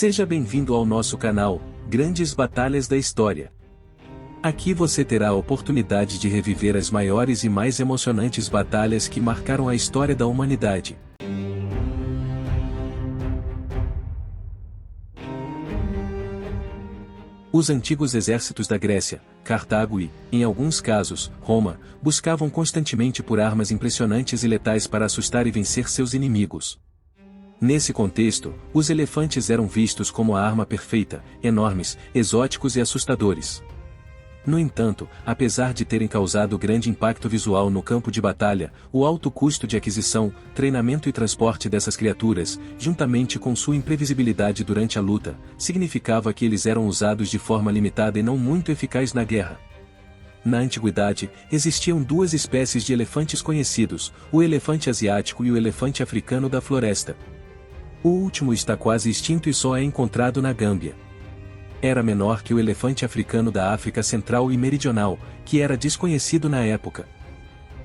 Seja bem-vindo ao nosso canal, Grandes Batalhas da História. Aqui você terá a oportunidade de reviver as maiores e mais emocionantes batalhas que marcaram a história da humanidade. Os antigos exércitos da Grécia, Cartago e, em alguns casos, Roma, buscavam constantemente por armas impressionantes e letais para assustar e vencer seus inimigos. Nesse contexto, os elefantes eram vistos como a arma perfeita, enormes, exóticos e assustadores. No entanto, apesar de terem causado grande impacto visual no campo de batalha, o alto custo de aquisição, treinamento e transporte dessas criaturas, juntamente com sua imprevisibilidade durante a luta, significava que eles eram usados de forma limitada e não muito eficaz na guerra. Na antiguidade, existiam duas espécies de elefantes conhecidos, o elefante asiático e o elefante africano da floresta. O último está quase extinto e só é encontrado na Gâmbia. Era menor que o elefante africano da África Central e Meridional, que era desconhecido na época.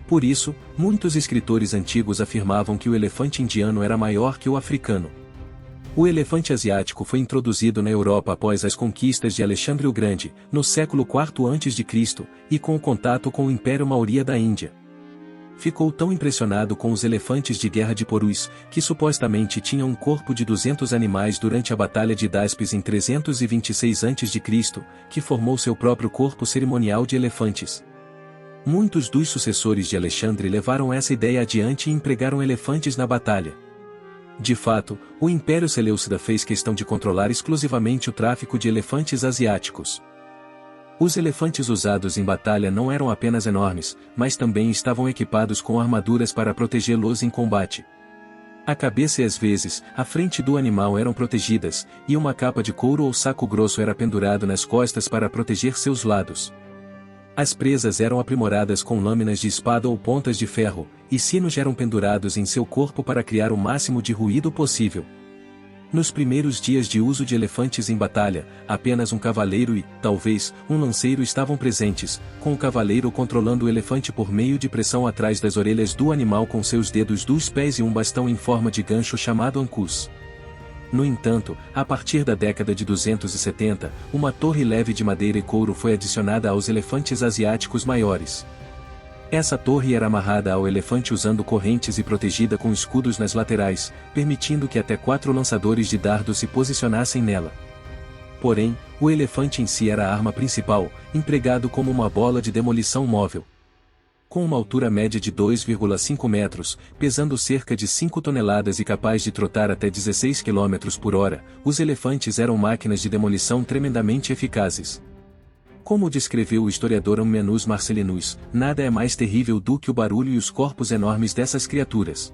Por isso, muitos escritores antigos afirmavam que o elefante indiano era maior que o africano. O elefante asiático foi introduzido na Europa após as conquistas de Alexandre o Grande, no século IV a.C., e com o contato com o Império Maurya da Índia. Ficou tão impressionado com os elefantes de guerra de Porus, que supostamente tinham um corpo de 200 animais durante a Batalha de Dáspes em 326 a.C., que formou seu próprio corpo cerimonial de elefantes. Muitos dos sucessores de Alexandre levaram essa ideia adiante e empregaram elefantes na batalha. De fato, o Império Seleucida fez questão de controlar exclusivamente o tráfico de elefantes asiáticos. Os elefantes usados em batalha não eram apenas enormes, mas também estavam equipados com armaduras para protegê-los em combate. A cabeça e às vezes, a frente do animal eram protegidas, e uma capa de couro ou saco grosso era pendurado nas costas para proteger seus lados. As presas eram aprimoradas com lâminas de espada ou pontas de ferro, e sinos eram pendurados em seu corpo para criar o máximo de ruído possível. Nos primeiros dias de uso de elefantes em batalha, apenas um cavaleiro e, talvez, um lanceiro estavam presentes, com o cavaleiro controlando o elefante por meio de pressão atrás das orelhas do animal com seus dedos dos pés e um bastão em forma de gancho chamado ancus. No entanto, a partir da década de 270, uma torre leve de madeira e couro foi adicionada aos elefantes asiáticos maiores. Essa torre era amarrada ao elefante usando correntes e protegida com escudos nas laterais, permitindo que até 4 lançadores de dardo se posicionassem nela. Porém, o elefante em si era a arma principal, empregado como uma bola de demolição móvel. Com uma altura média de 2,5 metros, pesando cerca de 5 toneladas e capaz de trotar até 16 km por hora, os elefantes eram máquinas de demolição tremendamente eficazes. Como descreveu o historiador Ammianus Marcellinus, nada é mais terrível do que o barulho e os corpos enormes dessas criaturas.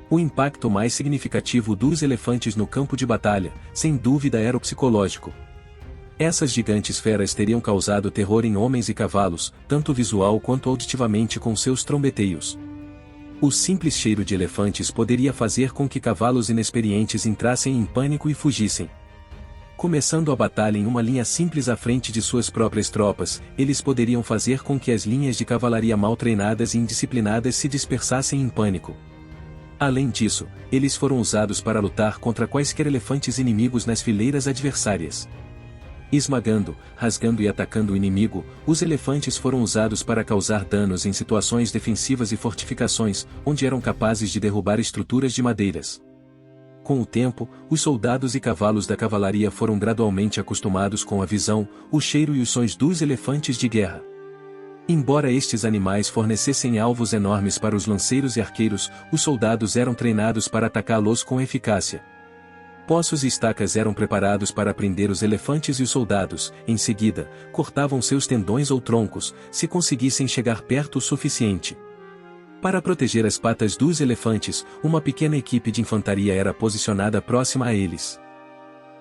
O impacto mais significativo dos elefantes no campo de batalha, sem dúvida, era o psicológico. Essas gigantes feras teriam causado terror em homens e cavalos, tanto visual quanto auditivamente com seus trombeteios. O simples cheiro de elefantes poderia fazer com que cavalos inexperientes entrassem em pânico e fugissem. Começando a batalha em uma linha simples à frente de suas próprias tropas, eles poderiam fazer com que as linhas de cavalaria mal treinadas e indisciplinadas se dispersassem em pânico. Além disso, eles foram usados para lutar contra quaisquer elefantes inimigos nas fileiras adversárias. Esmagando, rasgando e atacando o inimigo, os elefantes foram usados para causar danos em situações defensivas e fortificações, onde eram capazes de derrubar estruturas de madeiras. Com o tempo, os soldados e cavalos da cavalaria foram gradualmente acostumados com a visão, o cheiro e os sons dos elefantes de guerra. Embora estes animais fornecessem alvos enormes para os lanceiros e arqueiros, os soldados eram treinados para atacá-los com eficácia. Poços e estacas eram preparados para prender os elefantes e os soldados, em seguida, cortavam seus tendões ou troncos, se conseguissem chegar perto o suficiente. Para proteger as patas dos elefantes, uma pequena equipe de infantaria era posicionada próxima a eles.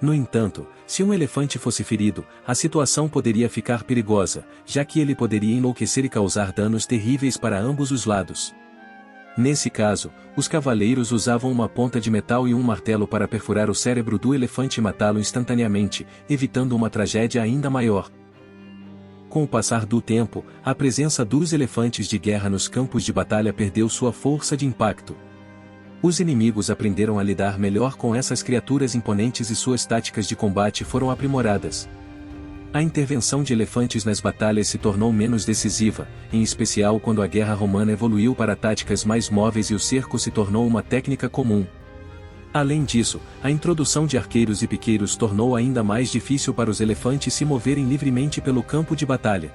No entanto, se um elefante fosse ferido, a situação poderia ficar perigosa, já que ele poderia enlouquecer e causar danos terríveis para ambos os lados. Nesse caso, os cavaleiros usavam uma ponta de metal e um martelo para perfurar o cérebro do elefante e matá-lo instantaneamente, evitando uma tragédia ainda maior. Com o passar do tempo, a presença dos elefantes de guerra nos campos de batalha perdeu sua força de impacto. Os inimigos aprenderam a lidar melhor com essas criaturas imponentes e suas táticas de combate foram aprimoradas. A intervenção de elefantes nas batalhas se tornou menos decisiva, em especial quando a guerra romana evoluiu para táticas mais móveis e o cerco se tornou uma técnica comum. Além disso, a introdução de arqueiros e piqueiros tornou ainda mais difícil para os elefantes se moverem livremente pelo campo de batalha.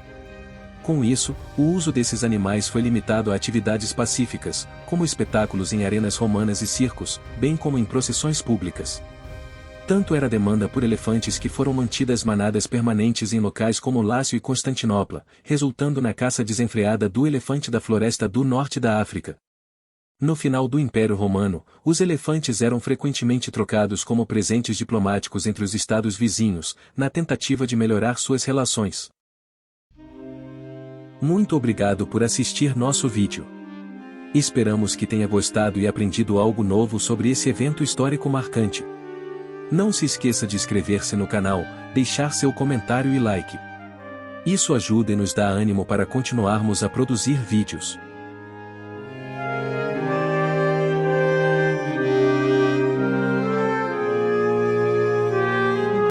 Com isso, o uso desses animais foi limitado a atividades pacíficas, como espetáculos em arenas romanas e circos, bem como em procissões públicas. Tanto era a demanda por elefantes que foram mantidas manadas permanentes em locais como Lácio e Constantinopla, resultando na caça desenfreada do elefante da floresta do norte da África. No final do Império Romano, os elefantes eram frequentemente trocados como presentes diplomáticos entre os estados vizinhos, na tentativa de melhorar suas relações. Muito obrigado por assistir nosso vídeo. Esperamos que tenha gostado e aprendido algo novo sobre esse evento histórico marcante. Não se esqueça de inscrever-se no canal, deixar seu comentário e like. Isso ajuda e nos dá ânimo para continuarmos a produzir vídeos.